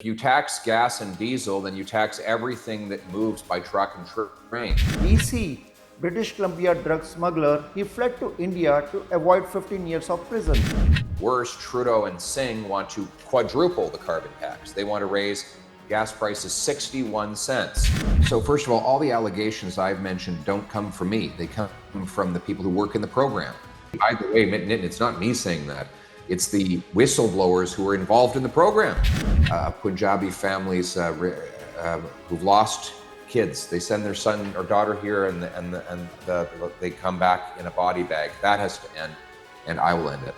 If you tax gas and diesel, then you tax everything that moves by truck and train. BC, British Columbia drug smuggler, he fled to India to avoid 15 years of prison. Worse, Trudeau and Singh want to quadruple the carbon tax. They want to raise gas prices 61 cents. So first of all the allegations I've mentioned don't come from me. They come from the people who work in the program. By the way, Nitin, it's not me saying that. It's the whistleblowers who are involved in the program. Punjabi families who've lost kids, they send their son or daughter here and they come back in a body bag. That has to end, and I will end it.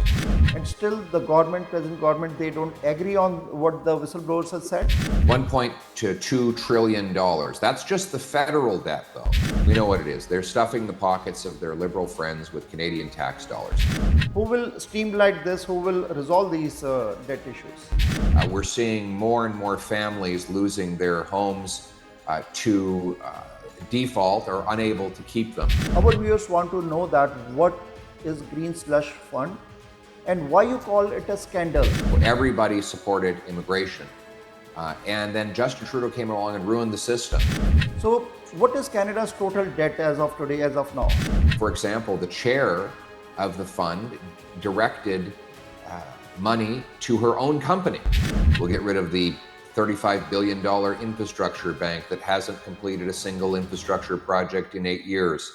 And still the present government, they don't agree on what the whistleblowers have said. $1.2 trillion. That's just the federal debt, though. We know what it is. They're stuffing the pockets of their liberal friends with Canadian tax dollars. Who will streamline this? Who will resolve these debt issues? We're seeing more and more families losing their homes to default or unable to keep them. Our viewers want to know that what is Green Slush Fund and why you call it a scandal. Everybody supported immigration. And then Justin Trudeau came along and ruined the system. So what is Canada's total debt as of today, as of now? For example, the chair of the fund directed money to her own company. We'll get rid of the $35 billion infrastructure bank that hasn't completed a single infrastructure project in 8 years.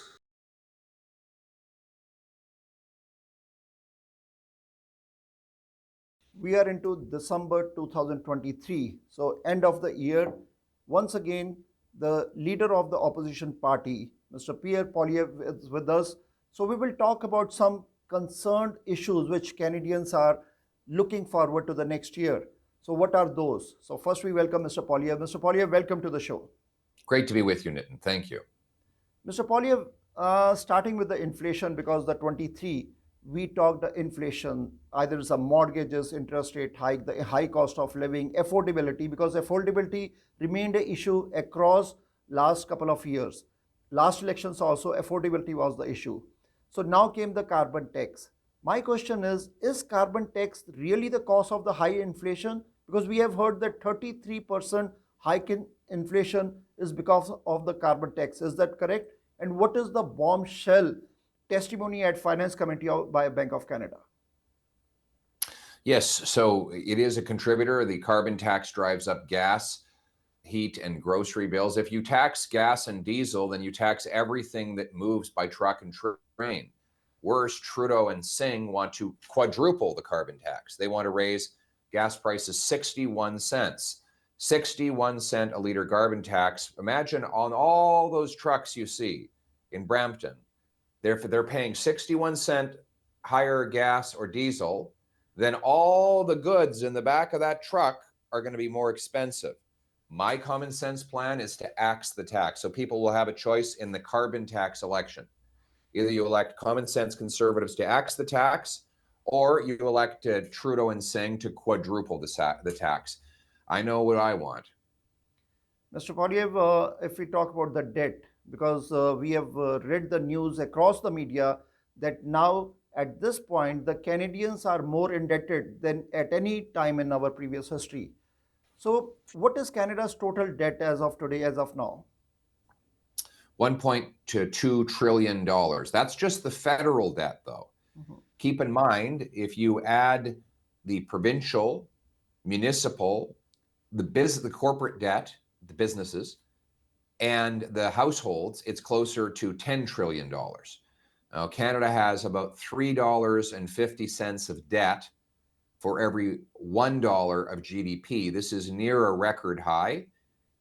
We are into December 2023, so end of the year. Once again, the leader of the opposition party, Mr. Pierre Poilievre, is with us. So we will talk about some concerned issues which Canadians are looking forward to the next year. So what are those? So first we welcome Mr. Poilievre. Mr. Poilievre, welcome to the show. Great to be with you, Nitin. Thank you. Mr. Poilievre, starting with the inflation, because the 23, we talked the inflation, either it's a mortgages, interest rate hike, the high cost of living, affordability, because affordability remained an issue across last couple of years. Last elections also, affordability was the issue. So now came the carbon tax. My question is carbon tax really the cause of the high inflation? Because we have heard that 33% hike in inflation is because of the carbon tax. Is that correct? And what is the bombshell testimony at Finance Committee by Bank of Canada? Yes, so it is a contributor. The carbon tax drives up gas, heat, and grocery bills. If you tax gas and diesel, then you tax everything that moves by truck and train. Worse, Trudeau and Singh want to quadruple the carbon tax. They want to raise gas prices 61 cents. 61 cent a liter carbon tax. Imagine on all those trucks you see in Brampton, they're paying 61 cent higher gas or diesel, then all the goods in the back of that truck are going to be more expensive. My common sense plan is to axe the tax. So people will have a choice in the carbon tax election. Either you elect common sense conservatives to axe the tax, or you elect Trudeau and Singh to quadruple the tax. I know what I want. Mr. Poilievre, if we talk about the debt, because we have read the news across the media that now at this point the Canadians are more indebted than at any time in our previous history. So what is Canada's total debt as of today, as of now? $1.2 trillion. That's just the federal debt, though. Mm-hmm. Keep in mind, if you add the provincial, municipal, the corporate debt, the businesses, and the households, it's closer to $10 trillion. Now, Canada has about $3.50 of debt for every $1 of GDP. This is near a record high.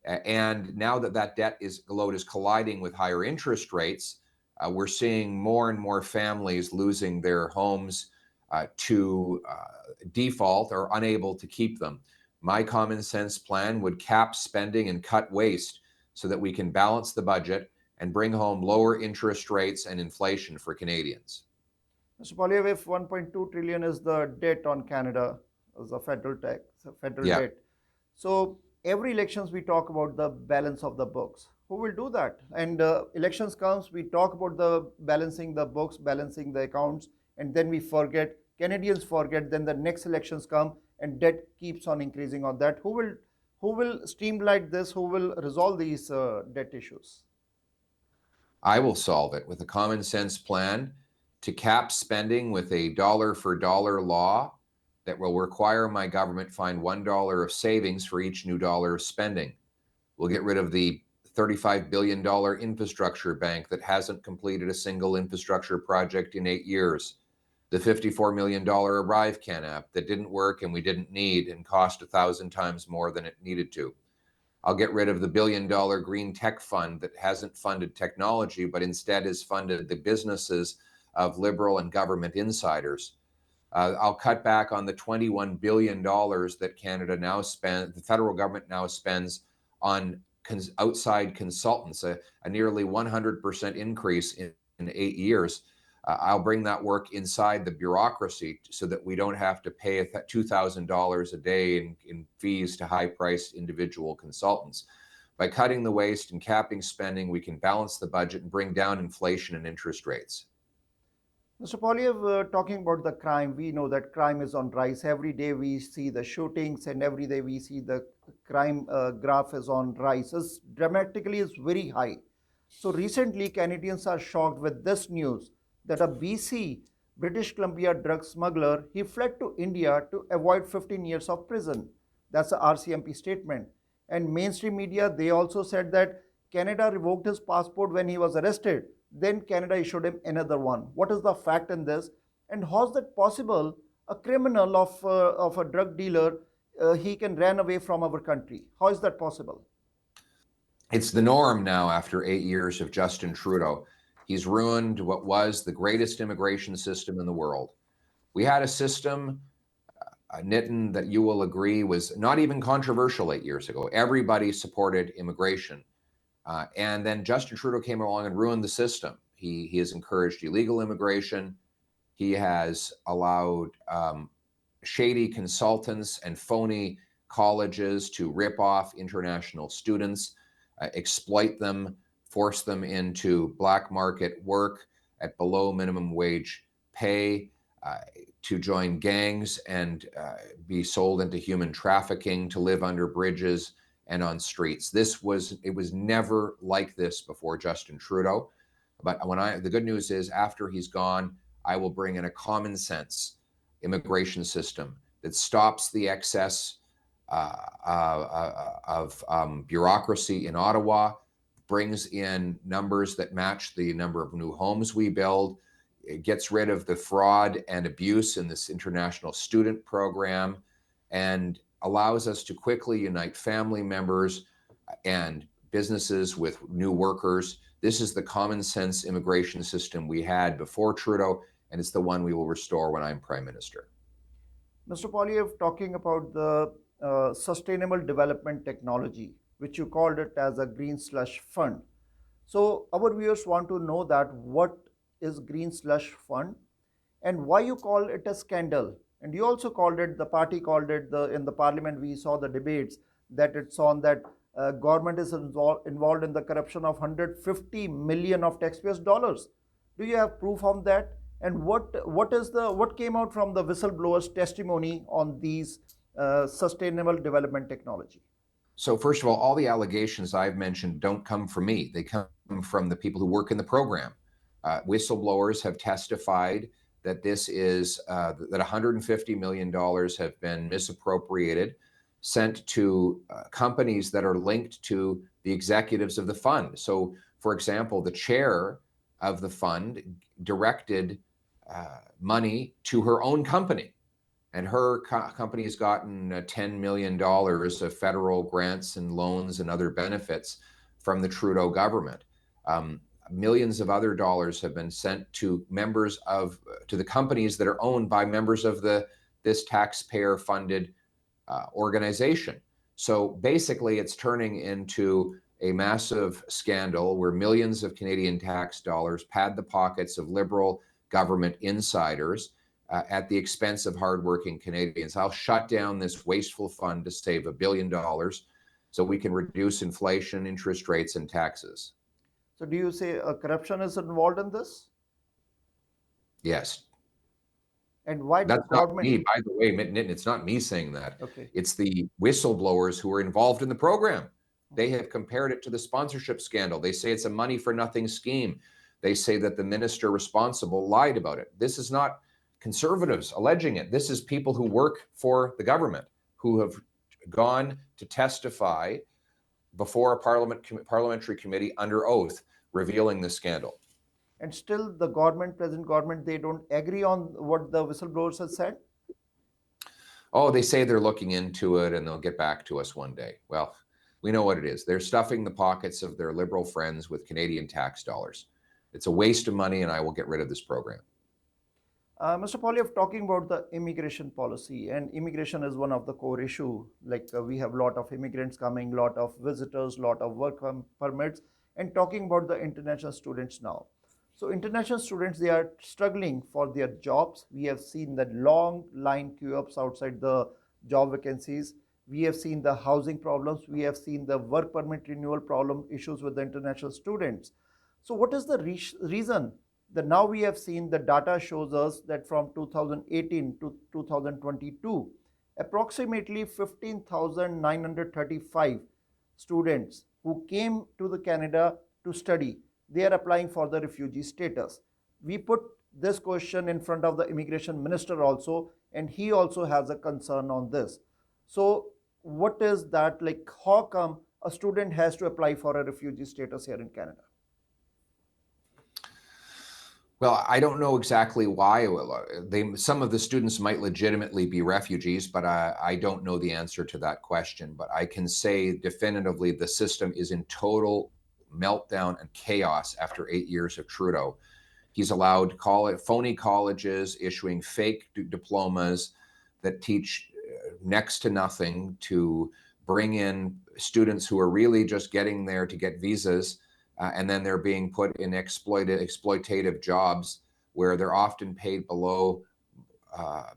And now that debt load is colliding with higher interest rates, we're seeing more and more families losing their homes to default or unable to keep them. My common sense plan would cap spending and cut waste so that we can balance the budget and bring home lower interest rates and inflation for Canadians. Mr. Poilievre, if 1.2 trillion is the debt on Canada as a federal tax, debt. So every elections we talk about the balance of the books. Who will do that? And elections comes, we talk about the balancing the books, balancing the accounts, and then we forget, Canadians forget, then the next elections come and debt keeps on increasing on that. Who will Who will streamline this? Who will resolve these debt issues? I will solve it with a common sense plan to cap spending with a dollar for dollar law that will require my government find $1 of savings for each new dollar of spending. We'll get rid of the $35 billion infrastructure bank that hasn't completed a single infrastructure project in 8 years. The $54 million ArriveCan app that didn't work and we didn't need and cost 1,000 times more than it needed to. I'll get rid of the $1 billion green tech fund that hasn't funded technology, but instead has funded the businesses of liberal and government insiders. I'll cut back on the $21 billion that Canada now spends, the federal government now spends on outside consultants, a nearly 100% increase in 8 years. I'll bring that work inside the bureaucracy so that we don't have to pay $2,000 a day in fees to high-priced individual consultants. By cutting the waste and capping spending, we can balance the budget and bring down inflation and interest rates. Mr. Polyev, talking about the crime, we know that crime is on rise. Every day we see the shootings, and every day we see the crime graph is on rise. It's dramatically is very high. So recently, Canadians are shocked with this news that a BC, British Columbia drug smuggler, he fled to India to avoid 15 years of prison. That's a RCMP statement. And mainstream media, they also said that Canada revoked his passport when he was arrested. Then Canada issued him another one. What is the fact in this? And how is that possible? A criminal of a drug dealer, he can run away from our country. How is that possible? It's the norm now after 8 years of Justin Trudeau. He's ruined what was the greatest immigration system in the world. We had a system, Nitin, that you will agree was not even controversial 8 years ago. Everybody supported immigration. And then Justin Trudeau came along and ruined the system. He has encouraged illegal immigration. He has allowed shady consultants and phony colleges to rip off international students, exploit them, force them into black market work at below minimum wage pay, to join gangs and be sold into human trafficking, to live under bridges and on streets. It was never like this before Justin Trudeau. But the good news is after he's gone, I will bring in a common sense immigration system that stops the excess of bureaucracy in Ottawa, brings in numbers that match the number of new homes we build. It gets rid of the fraud and abuse in this international student program and allows us to quickly unite family members and businesses with new workers. This is the common sense immigration system we had before Trudeau, and it's the one we will restore when I'm Prime Minister. Mr. Polyev, talking about the sustainable development technology, which you called it as a green slush fund. So our viewers want to know that what is green slush fund and why you call it a scandal. And you also called it, the party called it, in the parliament we saw the debates that it's on that government is involved in the corruption of 150 million of taxpayers' dollars. Do you have proof on that? And what came out from the whistleblower's testimony on these sustainable development technology? So first of all the allegations I've mentioned don't come from me. They come from the people who work in the program. Whistleblowers have testified that this is that $150 million have been misappropriated, sent to companies that are linked to the executives of the fund. So, for example, the chair of the fund directed money to her own company, and her company has gotten $10 million of federal grants and loans and other benefits from the Trudeau government. Millions of other dollars have been sent to to the companies that are owned by members of this taxpayer-funded organization. So basically, it's turning into a massive scandal where millions of Canadian tax dollars pad the pockets of liberal government insiders at the expense of hardworking Canadians. I'll shut down this wasteful fund to save $1 billion so we can reduce inflation, interest rates, and taxes. So do you say corruption is involved in this? Yes. And why the That's not government? me, by the way, Nitin, it's not me saying that. Okay. It's the whistleblowers who are involved in the program. They have compared it to the sponsorship scandal. They say it's a money for nothing scheme. They say that the minister responsible lied about it. This is not conservatives alleging it. This is people who work for the government who have gone to testify before a parliamentary committee under oath revealing the scandal. And still the government, present government, they don't agree on what the whistleblowers have said. Oh, they say they're looking into it and they'll get back to us one day. Well, we know what it is. They're stuffing the pockets of their liberal friends with Canadian tax dollars. It's a waste of money, and I will get rid of this program. Mr. Polyev, talking about the immigration policy, and immigration is one of the core issue. Like we have a lot of immigrants coming, lot of visitors, lot of work permits, and talking about the international students now. So international students, they are struggling for their jobs. We have seen the long line queue-ups outside the job vacancies. We have seen the housing problems. We have seen the work permit renewal problem issues with the international students. So what is the reason that now we have seen the data shows us that from 2018 to 2022, approximately 15,935 students who came to the Canada to study, they are applying for the refugee status. We put this question in front of the immigration minister also, and he also has a concern on this. So what is that, like, how come a student has to apply for a refugee status here in Canada? Well, I don't know exactly why. Some of the students might legitimately be refugees, but I don't know the answer to that question. But I can say definitively the system is in total meltdown and chaos after 8 years of Trudeau. He's allowed phony colleges issuing fake diplomas that teach next to nothing to bring in students who are really just getting there to get visas. And then they're being put in exploitative jobs where they're often paid below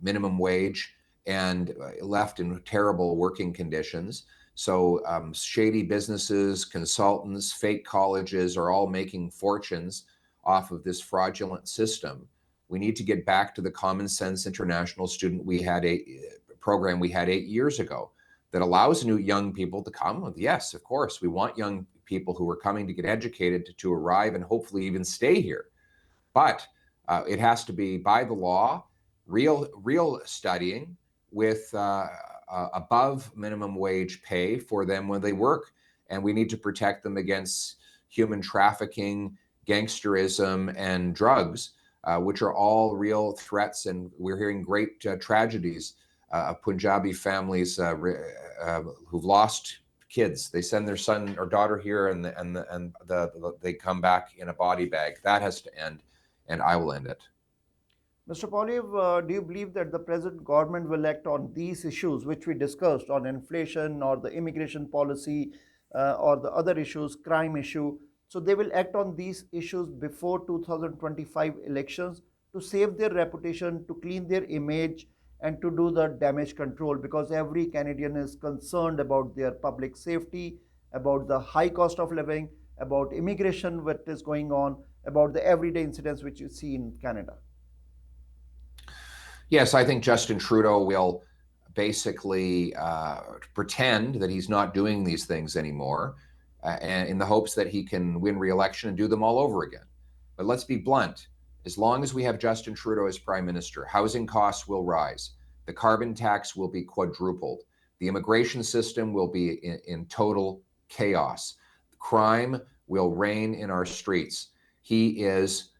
minimum wage and left in terrible working conditions. So shady businesses, consultants, fake colleges are all making fortunes off of this fraudulent system. We need to get back to the common sense international student program we had 8 years ago that allows young people to come. Yes, of course, we want young people who are coming to get educated to arrive and hopefully even stay here. But it has to be by the law, real studying with above minimum wage pay for them when they work. And we need to protect them against human trafficking, gangsterism, and drugs, which are all real threats. And we're hearing great tragedies of Punjabi families who've lost kids. They send their son or daughter here, and they come back in a body bag. That has to end, and I will end it. Mr. Polyev, do you believe that the present government will act on these issues which we discussed on inflation or the immigration policy or the other issues, crime issue? So they will act on these issues before 2025 elections to save their reputation, to clean their image, and to do the damage control, because every Canadian is concerned about their public safety, about the high cost of living, about immigration, what is going on, about the everyday incidents which you see in Canada. Yes, I think Justin Trudeau will basically pretend that he's not doing these things anymore and in the hopes that he can win re-election and do them all over again. But let's be blunt. As long as we have Justin Trudeau as Prime Minister, housing costs will rise. The carbon tax will be quadrupled. The immigration system will be in total chaos. Crime will reign in our streets. He's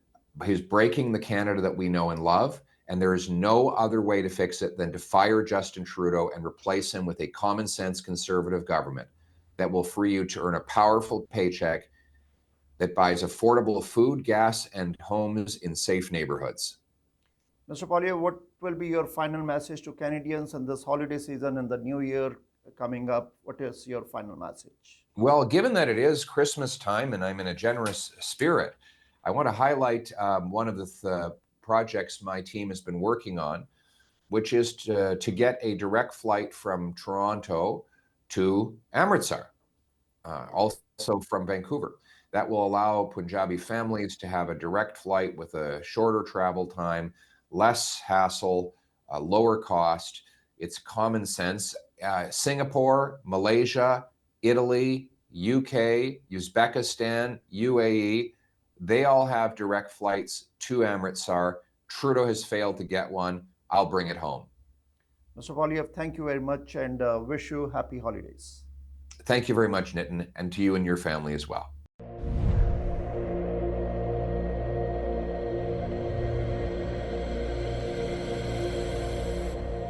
breaking the Canada that we know and love, and there is no other way to fix it than to fire Justin Trudeau and replace him with a common sense conservative government that will free you to earn a powerful paycheck that buys affordable food, gas, and homes in safe neighborhoods. Mr. Polyev, what will be your final message to Canadians in this holiday season and the new year coming up? What is your final message? Well, given that it is Christmas time and I'm in a generous spirit, I want to highlight one of the projects my team has been working on, which is to get a direct flight from Toronto to Amritsar, also from Vancouver. That will allow Punjabi families to have a direct flight with a shorter travel time, less hassle, lower cost. It's common sense. Singapore, Malaysia, Italy, UK, Uzbekistan, UAE, they all have direct flights to Amritsar. Trudeau has failed to get one. I'll bring it home. Mr. Poilievre, thank you very much and wish you happy holidays. Thank you very much, Nitin, and to you and your family as well.